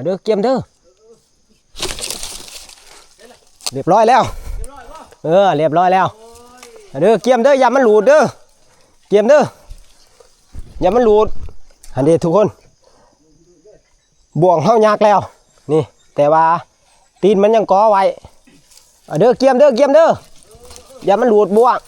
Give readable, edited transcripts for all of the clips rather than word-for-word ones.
เด้อเกียมเด้อเรียบร้อยแล้วเรียบร้อยแล้วเด้อเกียมเด้ออย่ามันหลุดเด้อเกียมเด้ออย่ามันหลุดอันนี้ทุกคนบ่วงเฮายากแล้วนี่แต่ว่าตีนมันยังก่อไว้เด้อเกียมเด้ออย่ามันหลุดบ่วง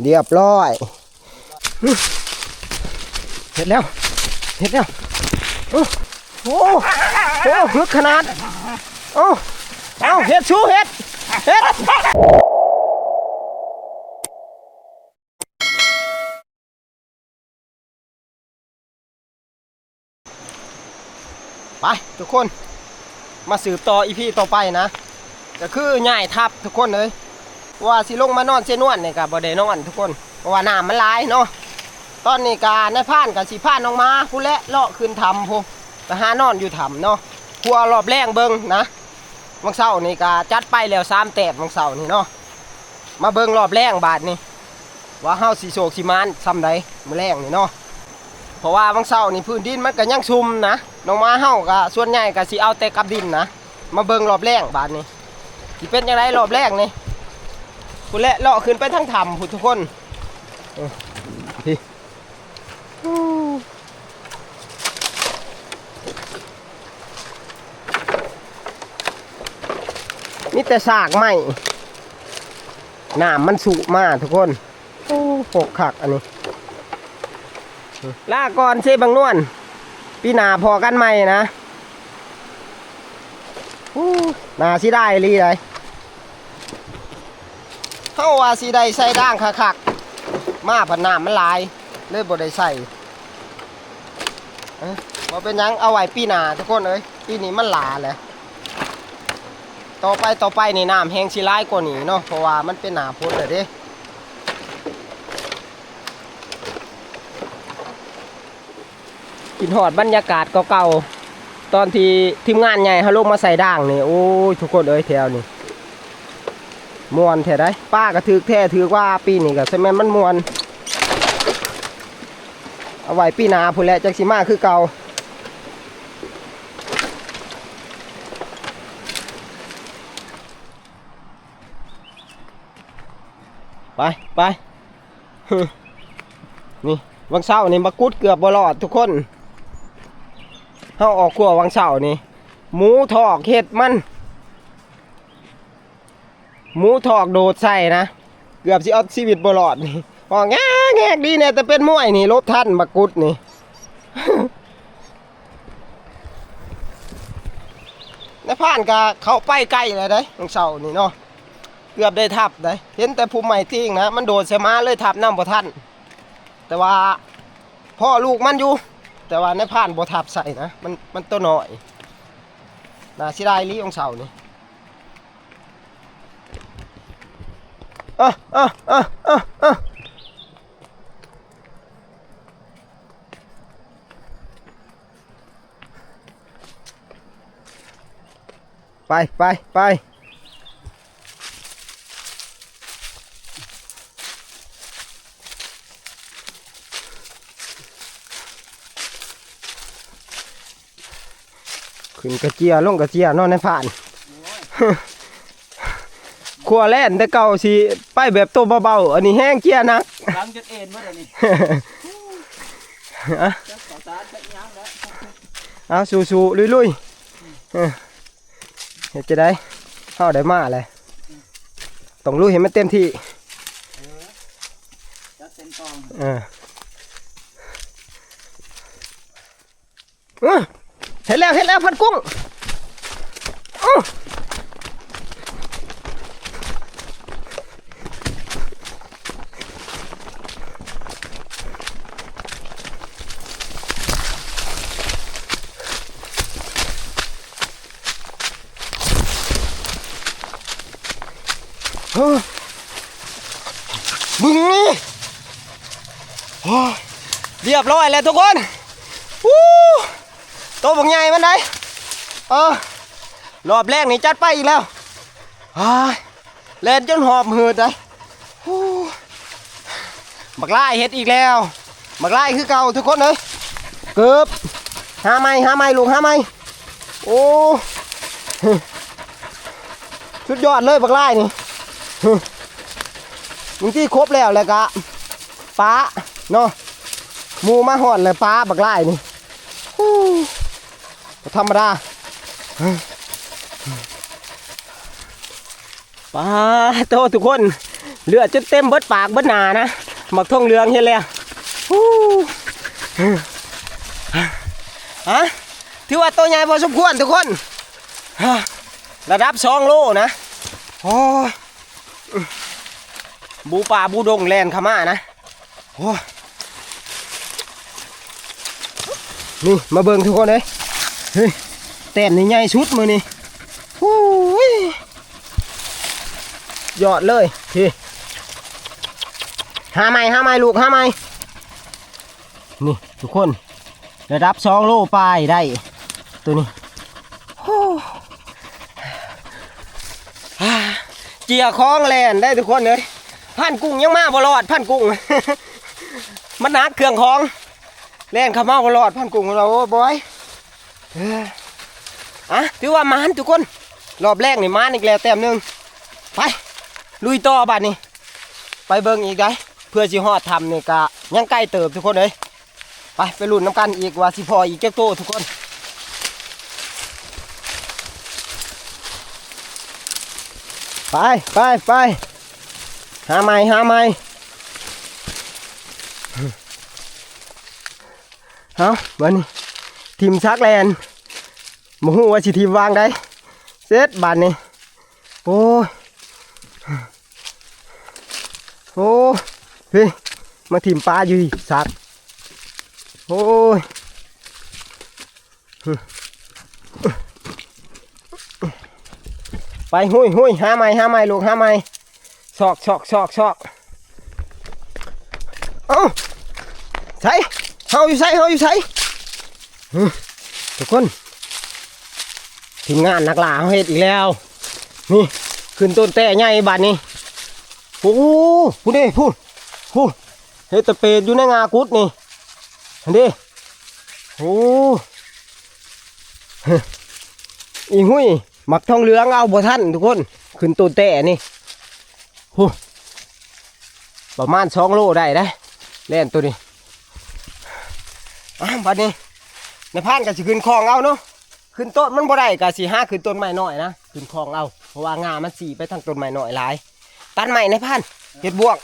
เรียบร้อยเห็ดแล้วโอ้ลึกขนาดเอาเห็ดชูเห็ดไปทุกคนมาสืบต่ออีพีต่อไปนะก็คือง่ายทับทุกคนเลยว่าสิลงมานอนเซนวนนี่กับบ่ได้นอนทุกคนเพราะว่าน้ำมันหลายเนาะตอนนี้กาในผ่านกับสีผ่านออกมาผู้และเลาะขึ้นทำพูไปหานอนอยู่ทำเนาะพัวรอบแรงเบิ้งนะวังเสาร์นี่กาจัดไปแล้ว3 แตบวังเสาร์นี่เนาะมาเบิ้งรอบแรงบาทนี่ว่าเฮาสีโศกสีมานซ้ำใดมื้อแรงนี่เนาะเพราะว่าวังเสาร์นี่พื้นดินมันก็ยังชุ่มนะน้องมาเฮาก็ส่วนใหญ่ก็สิเอาแต่กับดินนะมาเบิ้งรอบแรงบาทนี่สิเป็นยังไงรอบแรงนี่ผู้และเลาะขึ้นไปทั้งถ้ำผู้ทุกคนนี่แต่ซากไหมน้ำมันสุมากทุกคนโปกขักอันนี้ลาก่อนเซบังนวลปีหนาพอกันใหม่นะนาสิได้ลีไรเท่าว่าสิได้ใส่ด่างคักมาผันน้ำมันลายเลยบ่ได้ใส่บ่เป็นยังเอาไว้ปีหนาทุกคนเอ้ยปีนี้มันหลาแหละต่อไปนี่น้ำแห้งสิร้ายกว่านี้เนาะเพราะว่ามันเป็นหนาฝนเลยเด้กินหอดบรรยากาศเก่าๆตอนที่ทีมงานใหญ่เขาลงมาใส่ด่างนี่โอ้ยทุกคนเอ้ยแถวนี่มวนแถวได้ป้ากระถือแท้ถือว่าปีนี้กับเซเมนมันมวนเอาไว้ปีหนาพุ่นแหละจักสิมาคือเก่าไปนี่วังเสาร์นี่มากุดเกือบบลอดทุกคนเขาออกขั้ววังเสาร์นี่หมูถอกเห็ดมันหมูถอกโดดใส่นะเกือบสิเอาชีวิตบลอดนี่ออกแงกดีเนี่ยแต่เป็นมวยนี่ลบท่านมากุดนี่ ในผ่านกะเขาไปใกล้เลยได้วังเสาร์นี่เนาะเกือบได้ทับได้เห็นแต่ภูมิใหม่ทิ้งนะมันโดดเสมาเลยทับน้ำบ่ทันแต่ว่าพ่อลูกมันอยู่แต่ว่าในผ่านบ่ทับใส่นะมันตัวหน่อยน่าสิได้ลีของเสานี่ไปขึ้นกระเจียลงกระเจียนอนในผ่านขัวแล่นแต่เก่าสิไปแบบตัวเบาๆอันนี้แห้งเจียนักล้างจนเอ็นมาเดี๋ยวนี้เอาสู้ๆลุยเห็นจะได้เข้าได้มาเลยต้องลุยเห็นมันเต็มที่เห็นแล้วพันกุ้งมึงนี่เรียบร้อยแล้วทุกคนตัวบักใหญ่มันได้รอบแรกนี่จัดไปอีกแล้วเล่นจนหอบหืดเลย บักไล่เฮ็ดอีกแล้วบักไล่คือเก่าทุกคนเลยเกือบหาไม้ลูกหาไม้โอ้สุดยอดเลยบักไล่นี่มึงที่ครบแล้วเลยกะป้าเนาะมูมาหอดเลยป้าบักไล่นี่ธรรมดาป้าโตทุกคนเลือดจนเต็มเบิดปากเบิดหนานะหมักทองเหลืองเห็นแล้วถือว่าตัวใหญ่พอสมควรทุกคนระดับ2 โลนะโอ้บูป่าบูดงแลนขม่านะโอ้นี่มาเบิ่งทุกคนเลยเฮ้ยแต้มนี่ใหญ่ชุดมือนี่โอ้ยยอดเลยทีหาไม้ลูกหาไม้นี่ทุกคนระดับ2 โลปลายได้ตัวนี้เจียคล้องแลนได้ทุกคนเลยพันกุ้งยังมาบอลอดพันกุ้ง มันหนักเครื่องของแลนข้ามาบอลอดพันกุ้งเราบอยถือว่ามันทุกคนรอบแรกนี่มันอีกแล้วแต้มหนึ่งไปลุยต่อบัดนี้ไปเบิ่งอีกได้เพื่อสิฮอดทำนี่กะยังใกล้เติบทุกคนเลยไปลุ้นน้ำกันอีกว่าสิพออีกเจ้าโตทุกคนไปหาไม้เอาบัดนี้ทีมชักแลนบ่ฮู้ว่าสิทีมวางได้เสร็จบัดนี้โอ้พี่มาทีมปลาอยู่สักโอ้ยไปหุ้ยหาไม้ลูกหาไม้ซอกเอ้าใส่เฮาอยู่ใส่ทุกคนทีมงานนักล่าเขาเฮ็ดอีกแล้วนี่ขึ้นต้นแต่ใหญ่บาดนี้โอ้พูดดิพูดเฮ็ดตะเปดอยู่ในงากุดนี่เห็นดิโอ้อีหุ้ยหมักทองเหลืองเอาบ่ทันทุกคนขึ้นต้นแต่นี่ประมาณ2 โลได้แล่นตัวนี้บัดนี้ในพานก็สิขึ้นคลองเอาเนาะขึ้นต้นมันบ่ได้ก็สิหาขึ้นต้นไม้น้อยนะขึ้นคลองเอาเพราะว่างามันสีไปทางต้นไม้น้อยหลายตัดไม้ในพานเฮ็ดบ่วง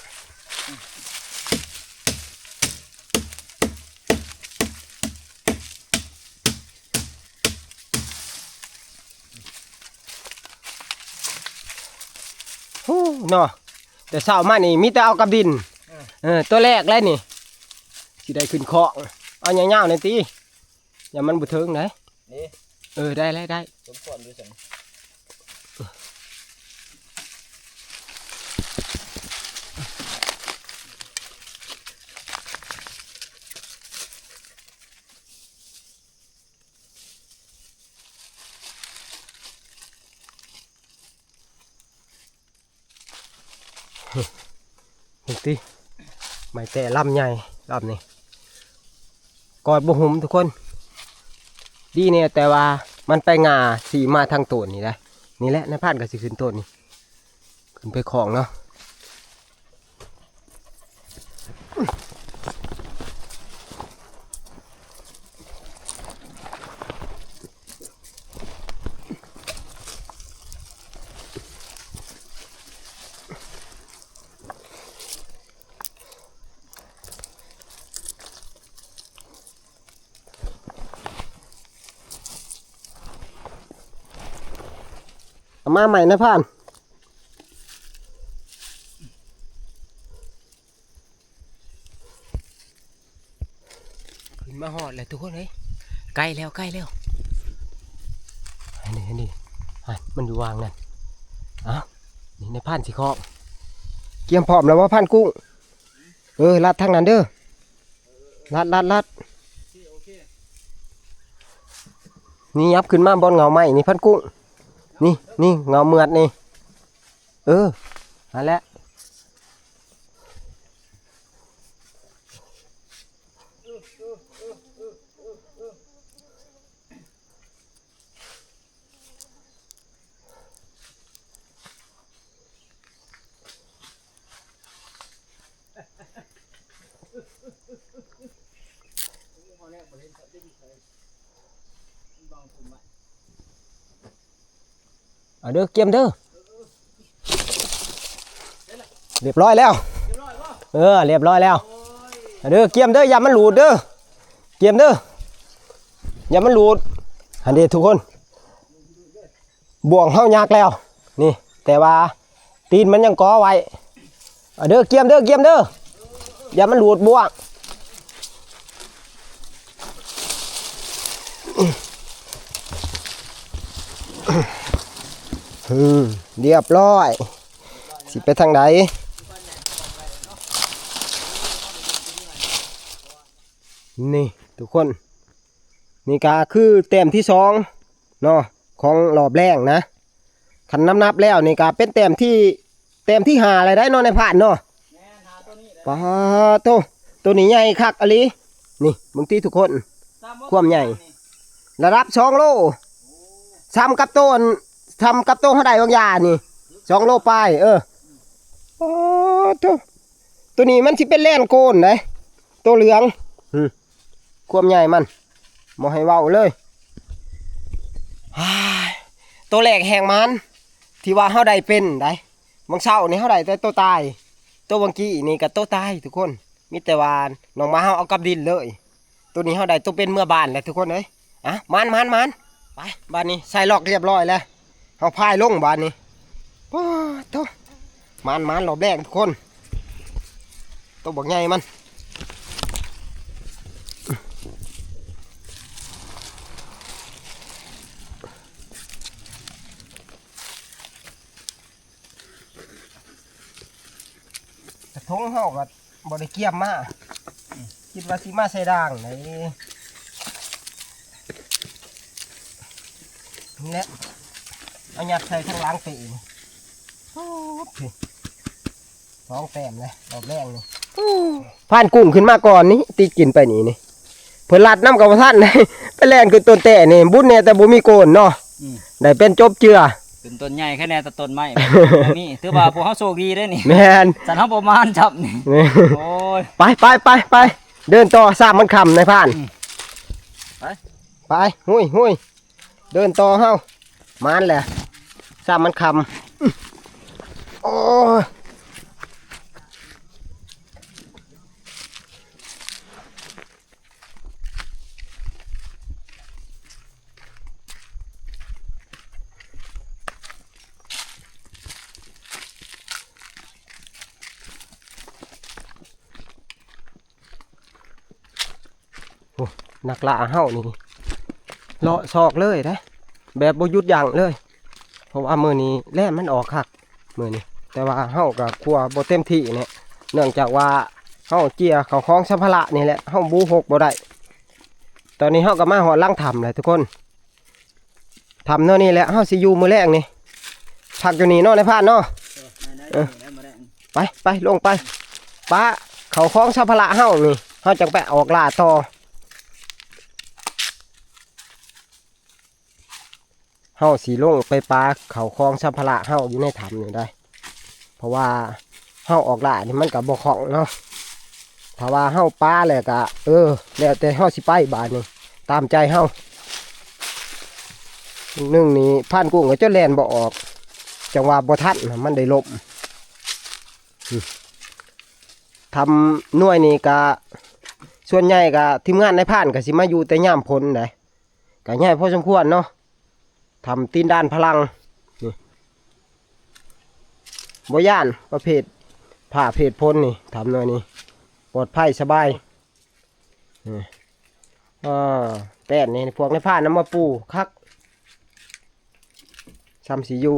เนาะแต่เช้ามานี่มีแต่เอากับดินตัวแรกแล้วนี่สิได้ขึ้นคลองเอาเงาๆในตีอย่ามันบุเทิงได้ได้สมควรด้วยสันตีไม่แต่ลำใหญ่ลำนี่กอดบุหุมทุกคนดีเนี่ยแต่ว่ามันไปงาสีมาทางต้นนี่ได้นี่แหละในพานก็สิขึ้นต้นนี่ขึ้นไปของเนาะมาใหม่นะพ่านขึ้นมาหอดเลยทุกคนเฮ้ยใกล้แล้วนี่มันอยู่วางนั่นนี่ในพ่านสิเคาะเกียมพร้อมแล้วว่าพ่านกุ้งลัดทางนั้นเด้อลัดนี่ยับขึ้นมาบนเงาไม้นี่พ่านกุ้งนี่เงาเมือดนี่นั่นแหละ เอาเด้อเกียมเด้อเรียบร้อยแล้วเรียบร้อยแล้วเอาเด้อเกียมเด้ออย่ามันหลุดเด้อเกียมเด้ออย่ามันหลุดอันนี้ทุกคนบ่วงเฮายากแล้วนี่แต่ว่าตีนมันยังก่อไว้เอาเด้อเกียมเด้ออย่ามันหลุดบ่วงเรียบร้อยสิไปทางไหนนี่ทุกคนนี่ก็คือเต็มที่2เนาะของรอบแรกนะขันนับแล้วนี่ก็เป็นเต็มที่5อะไรได้เนาะในผ่านเนาะปะตัวนี้ใหญ่คักอลีนี่บางทีทุกคนความใหญ่ระดับ2 โลทำกับต้นเท่าใดบางอย่างนี่2 โลปลายตัวนี้มันสิเป็นแล่นโกนเลยตัวเหลืองความใหญ่มันบ่ให้เว้าเลยตัวแหลกแหงมันที่ว่าเฮาได้เป็นได้บางเช้านี่เฮาได้แต่ตัวตายตัวบางกี้นี่ก็ตัวตายทุกคนมีแต่ว่าน้องมาเฮาเอากับดินเลยตัวนี้เฮาได้ตัวเป็นเมื่อบ้านแหละทุกคนเอ้ยมันไปบ้านนี้ใส่ล็อกเรียบร้อยแล้วเฮาพายลงบ้านนี้ตัวมันรอบแรกทุกคนตัวบักใหญ่มันกระทงเฮาก็บ่ได้เกี่ยมมาคิดว่าสิมาใส่ด่างไหนนี่แหละเอายัดใส่ข้างล่างปีนี่2 แต้มเลยรอบแรกนี่ผ่านกุ้งขึ้นมาก่อนนี่ตีกินไปนี่เพิ่นลัดน้ำกับท่านเลยไปแล่นคือต้นแต่นี่บุญเนี่ยแต่บ่มีโกนเนาะได้เป็นจบเจือเป็นต้นใหญ่แค่แน่แต่ต้นไม้นี่ถือว่าพวกเขาโชคดีได้นี่แม่นสันเขาประมาณจับนี่โอ้ยไปเดินต่อสามมันคำในผ่านไปหุยเดินต่อเฮามันแหละสามมันคำโอ้นักล่าเฮานี่เลาะซอกเลยนะแบบบ่หยุดยั้งเลยเพราะว่ามื้อนี้แล่นมันออกคักมื้อนี้แต่ว่าเฮาก็กลัวบ่เต็มที่เนี่ยเนื่องจากว่าเฮาเจียเข้าคลองสัมภาระนี่แหละเฮาบูหกบ่ได้ตอนนี้เฮาก็มาหอดล่างถ้ำเลยทุกคนถ้ำเนาะนี่แหละเฮาสิอยู่มื้อแรกนี่พักอยู่นี่เนาะในพานเนาะไปลงไปป้าเข้าคลองสัมภาระเฮานี่เฮาจังไปออกล่าต่อเฮาสีลงไปปลาเขาคลองสัมภาระเฮาอยู่ในถ้ำนี่ได้เพราะว่าเฮาออกล่านี่มันกับบ่ของเนาะถ้าว่าเฮาปลาเลยก็แล้วแต่เฮาสิไปบาดนี่ตามใจเฮานึ่งนี่ผ่านกุ้งก็จะแล่นบ่ออกจังว่าบ่ทันมันได้ลบทำหน่วยนี่ก็ส่วนใหญ่ก็ทีมงานในผ่านก็สิมาอยู่แต่ย่ามพ้นได้ก็ใหญ่พอสมควรเนาะทำตีนด้านพลังนี่บ่ย่านประเภทผ่าเพศพ้นนี่ทำหน่อยนี่ปลอดภัยสบายแป้นนี่พวกในผ้าน้ำมาปูคักซ้ำสียู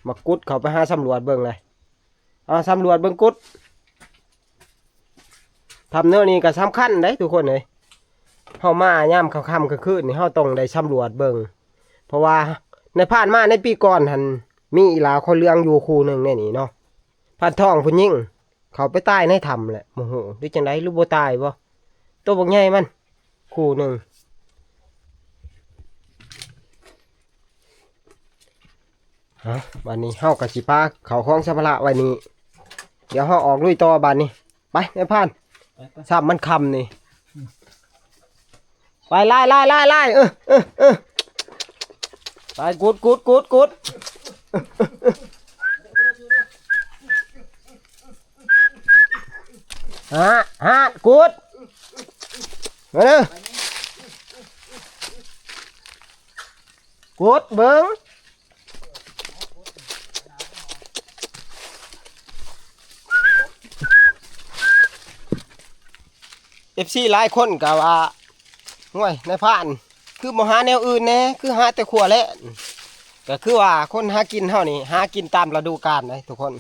มากุดเขาไปหาสำรวจเบิ่งเลยสำรวจเบิ่งกุดทำเนื้อนี่ก็สำคัญได้ทุกคนเลยเฮามาย่ำค่ำคืนนี่เฮาต้องได้สำรวจเบิ่งเพราะว่าในผ่านมาในปีก่อนหันมีอีหลาคนเลี้ยงอยู่คู่หนึ่งเนี่ยนี่เนาะพันทองพุ่นยิ่งเขาไปตายในถ้ำแหละโมโหด้วยจังไรลูกโบตายบ่ตัวบักใหญ่มันคู่หนึ่งบ้านนี้เฮากะสิปาเขาคล้องสัมภาระไว้นี่เดี๋ยวเฮาออกลุยต่อบ้านนี้ไปในผ่าน ซ้ำมันคำนี่ไปไล่ไปกุดฮะกุดมาเด้อกุดเบิ้งFC หลายคนก็ว่าห่วยในผ่านคือบ่หาแนวอื่นแน่คือหาแต่ขัวแหละก็คือว่าคนหากินเฮานี่หากินตามฤดูกาลเลยทุกคน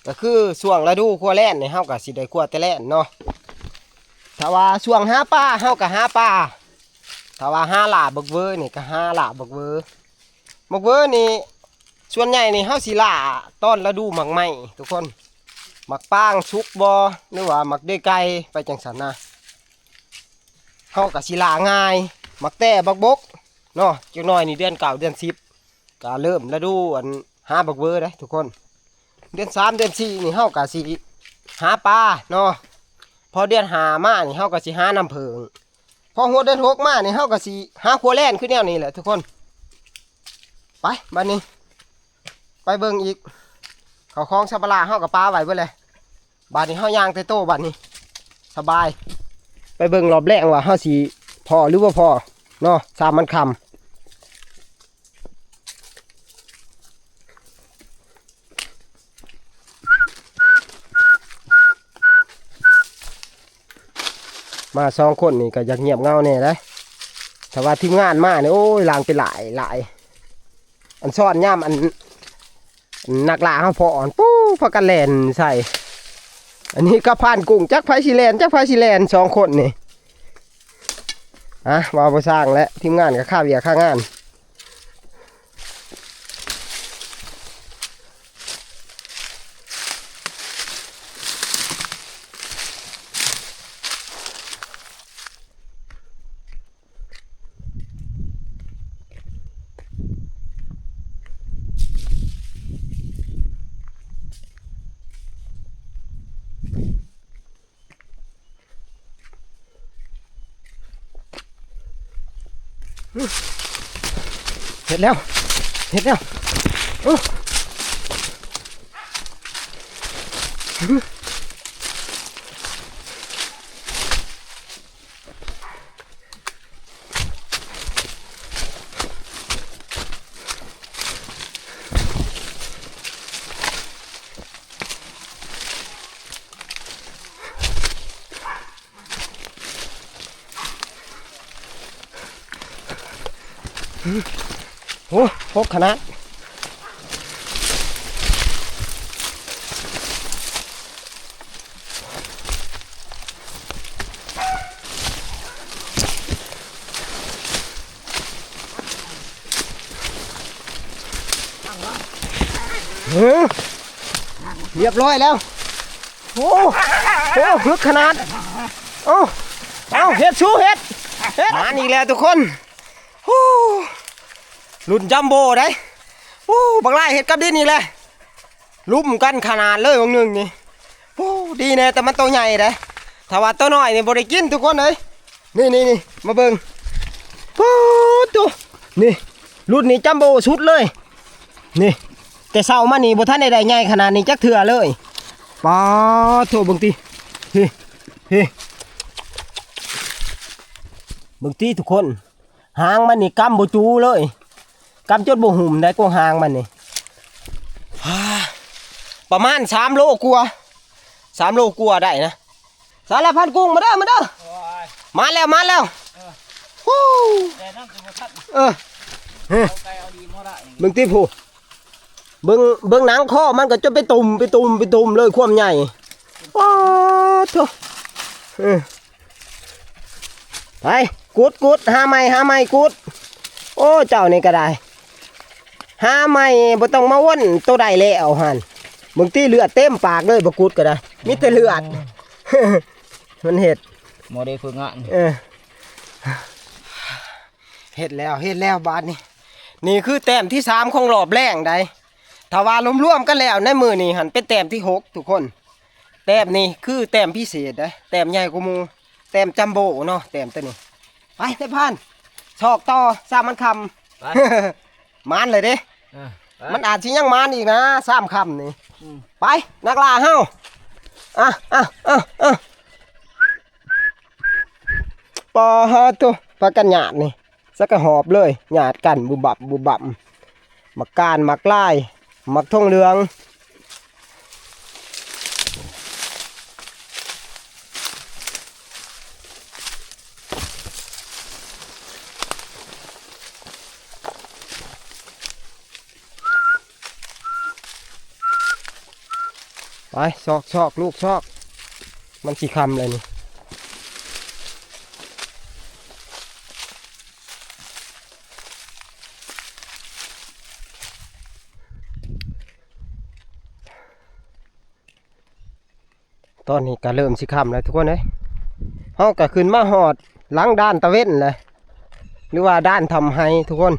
ก็คือช่วงฤดูขัวแล่นนี่เฮาก็สิได้ขัวแต่แล่นเนาะถ้าว่าช่วงหาปลาเฮาก็หาปลาถ้าว่าหาหลาบักเวอนี่ก็หาหลาบักเวอบักเวอนี่ส่วนใหญ่นี่เฮาสิล่าตอนฤดูหมักไหม้ทุกคนหมักป้างชุกบ่หรือว่าหมักด้วยไก่ไปจังซั่นนะเฮาก็สิล่าง่ายหมักแต่บักบกเนาะจักหน่อยนี่เดือน9เดือน10ก็เริ่มฤดูอันหาบักเวอร์ได้ทุกคนเดือน3เดือน4นี่เฮาก็สิหาปลาเนาะพอเดือน5มานี่เฮาก็สิหาน้ำเพิงพอหัวเดือน6มานี่เฮาก็สิหาขัวแล่นคือแนวนี้แหละทุกคนไปบัดนี้ไปเบิ่งอีกเขาคลองสับปะรดเฮากับปลาไว้เบิดเลยบัดนี้เฮาย่างไตโต้บัดนี้สบายไปเบิ่งรอบแรกว่าเฮาสิพอหรือว่าพอเนาะสามมันคำมา2คนนี่ก็อยากเงียบเงาแน่ได้แต่ว่าทีมงานมาเนี่ยโอ้ยลางไปหลายอันซ่อนย่ามอันนักล่าเขาพออ่อนปู้พากันแลนใส่อันนี้ก็ผ่านกุ้งจักไฟสิแลน2คนนี่ว่าบ่สร้างและทีมงานก็ค่าเวียค่างานเห็ดแล้วโอ้พกขนาดเรียบร้อยแล้วโอ้ลึกขนาดเอาเห็ดชูเห็ดมาอีกแล้วทุกคนรุ่นจัมโบ้ได้บางไร่เห็ดกับดินนี่แหละลุ่มกันขนาดเลยบางหนึ่งนี่ดีแน่แต่มันตัวใหญ่เลยถ้าว่าตัวน้อยนี่บ่ได้กินทุกคนเลยนี่มาเบิ่งตัวนี่รุ่นนี้จัมโบ้สุดเลยนี่แต่เศร้ามานี่บ่ทันได้ใหญ่ขนาดนี้จักเถื่อเลยป้าโถเบิ่งติเฮ้เบิ่งติทุกคนหางมันนี่กำบ่จูเลยกำจนบ่หุ่มได้กว่าหางมันนี่ประมาณ3 โลกว่าได้นะสารพัดกุ้งมาเด้อมาแล้วเบิ่งติผู้เบิ่งหนังคอมันก็จะไปตุ่มเลยความใหญ่ว้าโธ่ไปกุดหาไม้กุดโอ้เจ้านี่ก็ได้หาไม้บ่ต้องมาวนตัวใดแล้วหั่นบางทีเลือดเต็มปากเลยบ่กุดก็ได้มีแต่เลือด มันเห็ดโมเดลฝึกงานเห็ดแล้วบาดนี่คือแต้มที่3ของรอบแรกได้ถ้าว่ารวมๆกันแล้วในมือนี่หั่นเป็นแต้มที่6ทุกคน แต้มนี่คือแต้มพิเศษนะแต้มใหญ่กว่าหมู่แต้มจัมโบ้เนาะแต้มตัวนี้ไปนายพันชอกต่อสามมันคำ ไป มานเลยเด้ ไป มันอาจสิยังมานอีกนะสามคำนี่ อืม ไปนักล่าเฮาปอฮะตัวปลากันหยาดนี่สักกระหอบเลยหยาดกันบุบับบุบับหมักการหมักลายหมักทองเหลืองไปซอกลูกซอกมันสีคำเลยนี่ตอนนี้ก็เริ่มสิคำแล้วทุกคนเลยเฮาก็ขึ้นมาหอดหลังด้านตะเว้นเลยหรือว่าด้านทำให้ทุกคน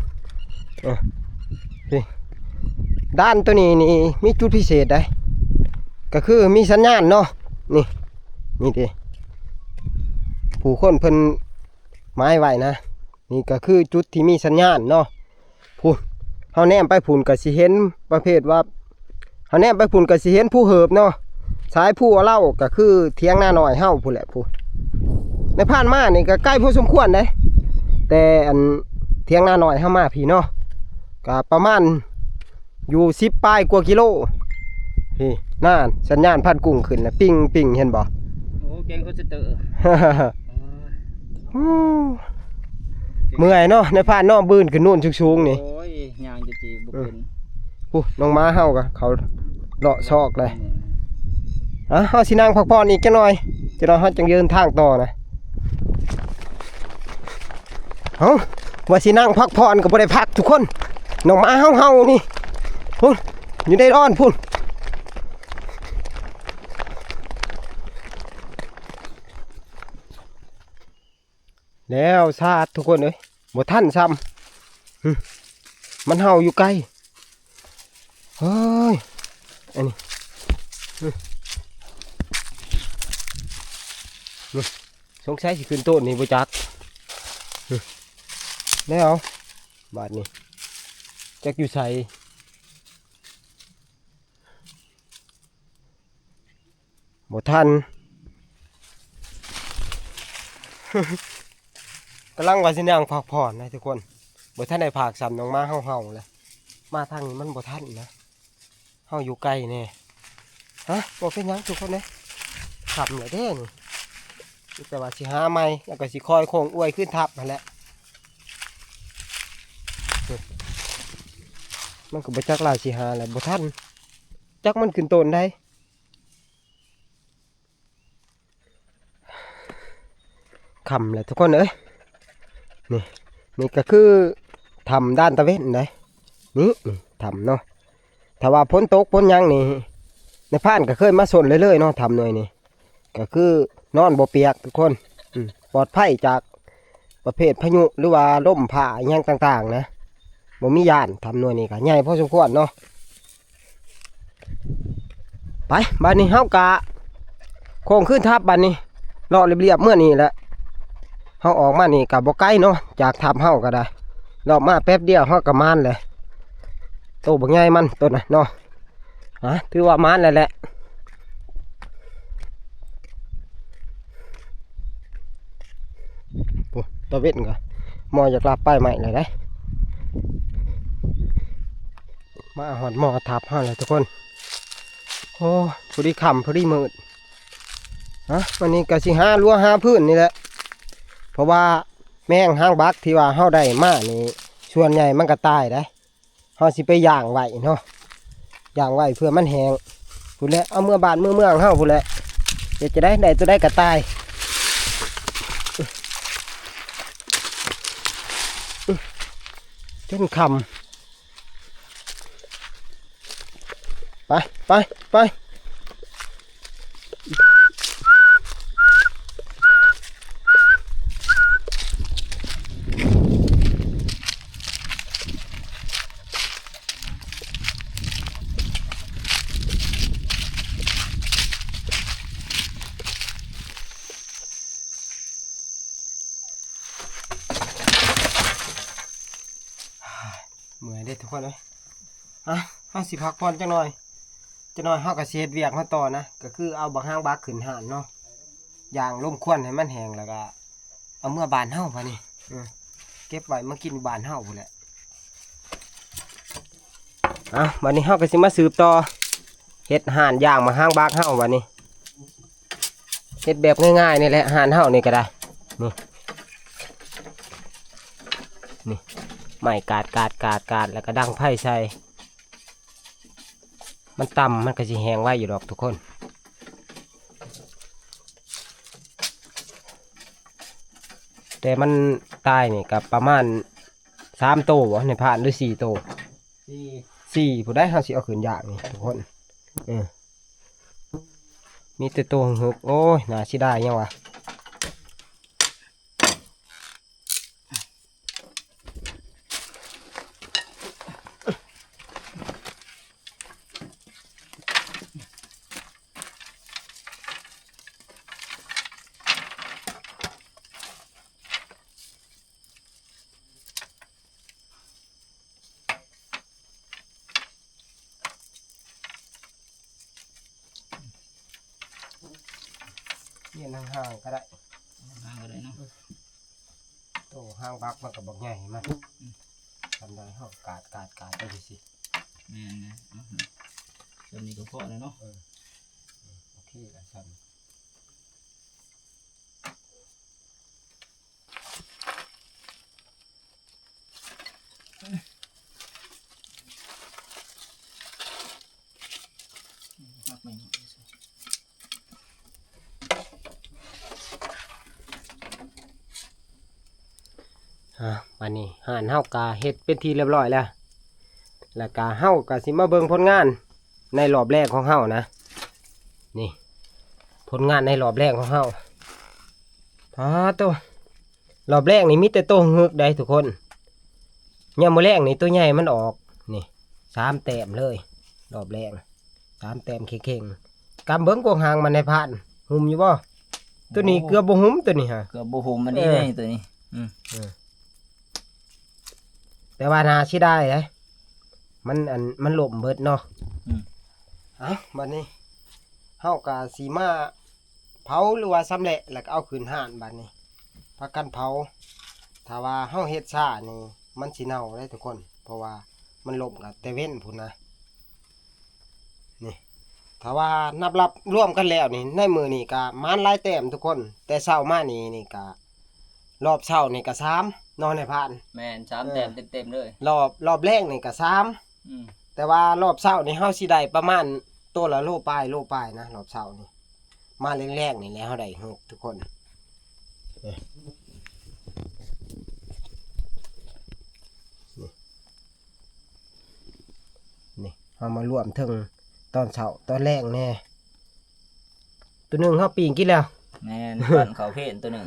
นี่ด้านตัวนี้นี่มีจุดพิเศษได้ก็คือมีสัญญาณเนาะนี่ดิผู้คนเพิ่นไม้ไว้นะนี่ก็คือจุดที่มีสัญญาณเนาะพูนเฮาแนมไปพูนก็สิเห็นประเภทว่าเฮาแนมไปพูนก็สิเห็นผู้เหิบเนาะสายผู้เล่าก็คือเทียงหน้าหน่อยเฮาพูนแหละพูในผ่านมานี่ก็ใกล้พอสมควรเลยแต่อันเทียงหน้าหน่อยเฮามาพี่เนาะก็ประมาณอยู่10 ปลายกว่ากิโลพี่น่านสัญญาณพันกุ้งขึ้นแล้วปิ้งเห็นบ่ โอ้เก่งก็จะเตอ เมื่อยเนาะในผ่านเนาะบืนขึ้นนู่นสูงๆนี่ โอ้ยยางจะจีบุเป็น ผู้น้องม้าเฮาก็เขาเลาะซอกเลยเฮาสินั่งพักผ่อนอีกจักหน่อยจะนอนเฮาจังเดินทางต่อนะเฮาว่าสินั่งพักผ่อนก็บ่ได้พักทุกคนน้องม้าเฮานี่พุ่นอยู่ได้ร้อนพุ่นแล้วซาดทุกคนเอ้ยบ่ทันซ้ำมันเห่าอยู่ไกลเฮ้ยอันนี้สงสัยสิขึ้นต้นนี่บ่จักแล้วบาดนี้จักอยู่ใส่บ่ทัน กำลังว่าสินั่งพักผ่อนนะทุกคนบ่ทันได้ผากซ้ำน้องมาเฮาเลยมาทางนี้มันบ่ทันนะเฮาอยู่ไกลแน่ฮะบ่เป็นหยังทุกคนเด้ขับเลยเด้นี่แต่ว่าสิหาใหม่แล้วก็สิคอยโค้งอวยขึ้นทับนั่นแหละมันก็บ่จักลายสิหาแหละบ่ทันจักมันขึ้นต้นได้คำเลยทุกคนเอ้ยนี่ก็คือทำด้านตะเวนเลยนี่ทำเนาะถ้าว่าพ้นตกพ้นยังนี่ในผ่านก็เคยมาสนเรื่อยๆเนาะทำหน่อยนี่ก็คือนอนบ่เปียกทุกคนปลอดภัยจากประเภทพายุหรือว่าลมผ่าหยังต่างๆนะบ่มียานทำหน่วยนี่ก็ใหญ่พอสมควรเนาะไปบ้านนี้เฮากะโค้งขึ้นทับบ้านนี้เลาะเรียบๆเมื่อนี้แหละเฮาออกมานี่กับบ่ไกลเนาะจากทับเฮาก็ได้รอบมาแป๊บเดียวเฮาก็มานเลยโตบ่ใหญ่มันต้นน่ะเนาะถือว่ามานแล้วแหละโอ้ตะเวนก็มออยากลาป้ายใหม่เลยได้มาหอดหมอทับเฮาเลยทุกคนโอ้พอดีค่ำพอดีมืดวันนี้ก็สิหารั้วหาพื้นนี่แหละเพราะว่าแมงหางบักที่ว่าเฮาได้มานี่ส่วนใหญ่มันก็ตายได้เฮาสิไปย่างไว้เนาะย่างไว้เพื่อมันแห้งพูดแล้วเอาเมื่อบานเมืองเฮาพูดแล้วเดี๋ยวจะได้ตัวได้ก็ตายจนคำไป ทุกคนเลยเฮาสิพักผ่อนจังหน่อยเฮาก็สิเฮ็ดเวียกเฮาต่อนะก็คือเอาบักหางบักขึ้นหานเนาะย่างลมควันให้มันแห้งแล้วก็เอาเมื่อบ้านเฮาบัดนี้เก็บไว้มากินบ้านเฮาพุ่นแหละบัดนี้เฮาก็สิมาสืบต่อเฮ็ดห่านย่างบักหางบักเฮาบัดนี้เฮ็ดแบบง่ายๆนี่แหละห่านเฮานี่ก็ได้นี่ไม้กาดแล้วก็ดังไผ่ใส่มันต่ำมันก็สิแห้งไว้อยู่ดอกทุกคนแต่มันตายนี่กับประมาณ3 โตวะในผ่านหรือ4 โตวสี่ผู้ได้เขาสิเอาขืนอย่างนี่ทุกคนมีแต่ตัวหึกโอ้ยน่าสิได้ยังวะเนี่ยห่างๆก็ได้ ห่างก็ได้เนาะ โตห่างบักมันกับบักใหญ่มันทำได้ห้องกาดไปสิแม่นๆส่วนนี้ก็พอแล้วเนาะโอเคแล้วสั่นวันนี้ห่านเฮากาเฮ็ดเป็นทีเรียบร้อยแล้วกาเฮากาสิมาเบิ่งผลงานในรอบแรกของเฮานะนี่ผลงานในรอบแรกของเฮาตัวรอบแรกนี่มีแต่ตัวหึกได้ทุกคนยังมื้อแรกนี่ตัวใหญ่มันออกนี่3 แต้มเลยรอบแรก3 แต้มเข่งๆกำเบิ่งกวงหางมันในผ่านหุ่มอยู่บ่ตัวนี้เกือบบ่หุ่มตัวนี้ฮะเกือบบ่หุ่มมันนี่เลยตัวนี้แต่ว่านาชิได้เลยมันหล่มเบิดเนาะบัดนี้เฮากะสีมาเผาหรือว่าสำเร็จแล้วก็เอาคืนห่านบัดนี้พักกันเผาถ้าว่าเฮาเฮ็ดซ่านี่มันสิเน่าได้ทุกคนเพราะว่ามันหล่มกับแต่เว้นพุ่นนะนี่ถ้าว่านับรับร่วมกันแล้วนี่ในมือนี่ก็มันหลายแต้มทุกคนแต่เช้ามานี่ก็รอบเช้านี่ก็3นอนในผ่านแม่น3 แต้มเต็มๆเลยรอบแรกนี่ก็3แต่ว่ารอบเช้านี่เฮาสิได้ประมาณตัวละโลปลายนะรอบเช้านี่มาแรกๆนี่แล้วเฮาได้6ทุกคนนี่เฮามารวมถึงตอนเช้าตอนแรกแน่ตัวหนึงเฮาปีงกินแล้วแม่นปั่นข้าวเพนตัวหนึง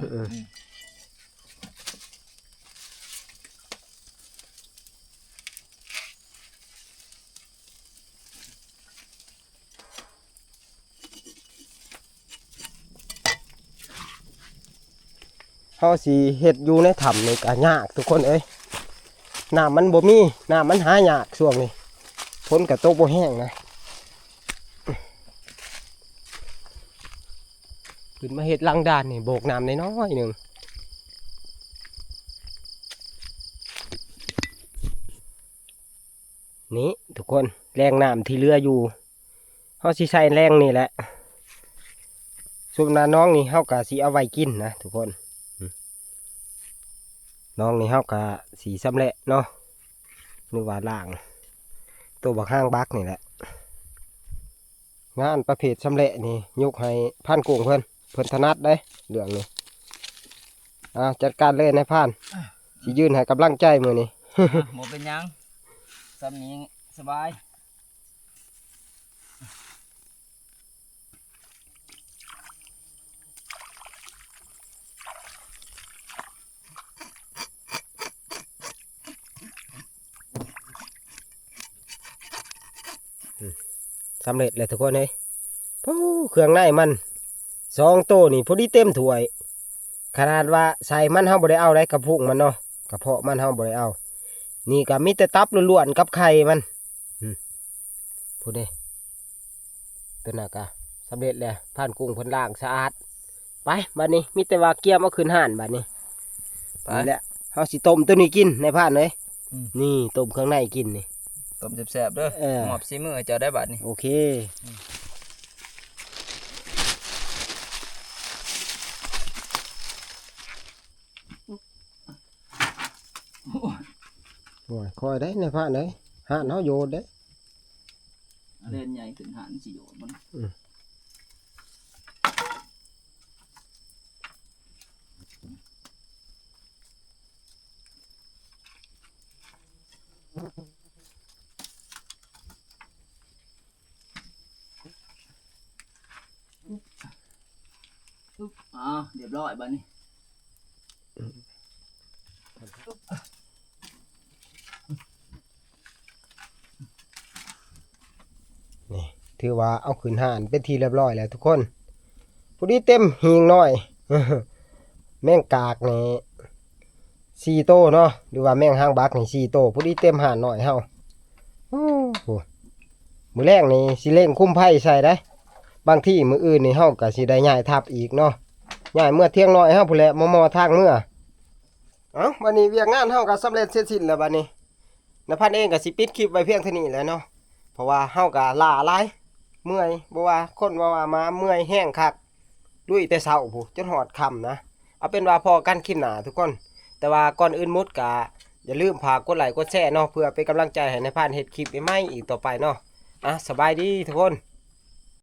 เฮาสิเฮ็ดอยู่ในถ้ำนี่ก็ยากทุกคนเอ้ยน้ำมันบ่มีน้ำมันหายากช่วงนี้ฝนก็ตกบ่แห้งนะขึ้นมาเฮ็ดลังดานนี่โบกน้ำน้อยๆนึงนี่ทุกคนแรงน้ำที่เรืออยู่เฮาสิใช้แรงนี่แหละส่วนน้องนี่เฮาก็สิเอาไว้กินนะทุกคนน้องนี่เฮากะสีซ้ำแหละเนาะนึกว่าล่างตัวบักห้างบักนี่แหละงานประเภทซ้ำแหละนี่ยกให้พันกุ้งเพิ่นถนัดได้เรื่องนี้จัดการเลยนายพันสิยืนให้กำลังใจมือนี่หมดเป็นยังซ้ำนี้สบายสำเร็จเลยทุกคนเลยเครื่องในมัน2 โตนี่พอดีเต็มถ้วยขนาดว่าใส่มันเฮาบ่ได้เอาได้กระพุ้งมันเนาะกระเพาะมันเฮาบ่ได้เอา นี่ก็มีแต่ตับล้วนๆกับไข่มันพูดเด้ตัวน่ะก็สำเร็จแล้วผ่านกุ้งเพิ่นล้างสะอาดไปบัดนี้มีแต่ว่าเกี่ยมเอาขึ้นห่านบัดนี้นี่แหละเฮาสิต้มตัวนี้กินในผ่านเลยนี่ต้มข้างในกินนี่ ต้มแซ่บๆเด้อหมอบซีมือให้เจ้าได้บัดนี้ โอเคโอ้ยคอยได้ในผ่านเลยห่านเฮาโยนเด้ เล่นใหญ่ขึ้นหันสิโยนมันเรียบร้อยบัดนี้ นี่ถือว่าเอาขึ้นห่านเป็นทีเรียบร้อยแล้วทุกคนผู้นี้เต็มหิงน้อย แมงกากนี่4 โตเนาะหรือว่าแมงหางบักนี่4 โตผู้นี้เต็มห่านน้อยเฮาโอ้โหมื้อแรกนี่สิเล่งคุ้มไผ่ใส่ได้บางที่มื้ออื่นนี่เฮาก็สิได้ย้ายทับอีกเนาะย้ายเมื่อเที่ยงน้อยเฮาพุ่นแหละมอทางเมื่อเอ้าบัดนี้เวียกงานเฮาก็สำเร็จเสร็จสิ้นแล้วบัดนี้นภัสเองก็สิปิดคลิปไว้เพียงเท่านี้แหล้วเนาะเพราะว่าเฮาก็ล้าหลายเมื่อยบ่ว่าคนว่ามาเมื่อยแห้งคักลุยแต่เช้าพู้จนฮอดค่ำนะเอาเป็นว่าพอกันคลิปหน้าทุกคนแต่ว่าก่อนอื่นหมดก็อย่าลืมฝากกดไลค์กดแชร์เนาะเพื่อเป็นกำลังใจให้นภัสเฮ็ดคลิปใหม่ๆอีกต่อไปเนาะสบายดีทุกคน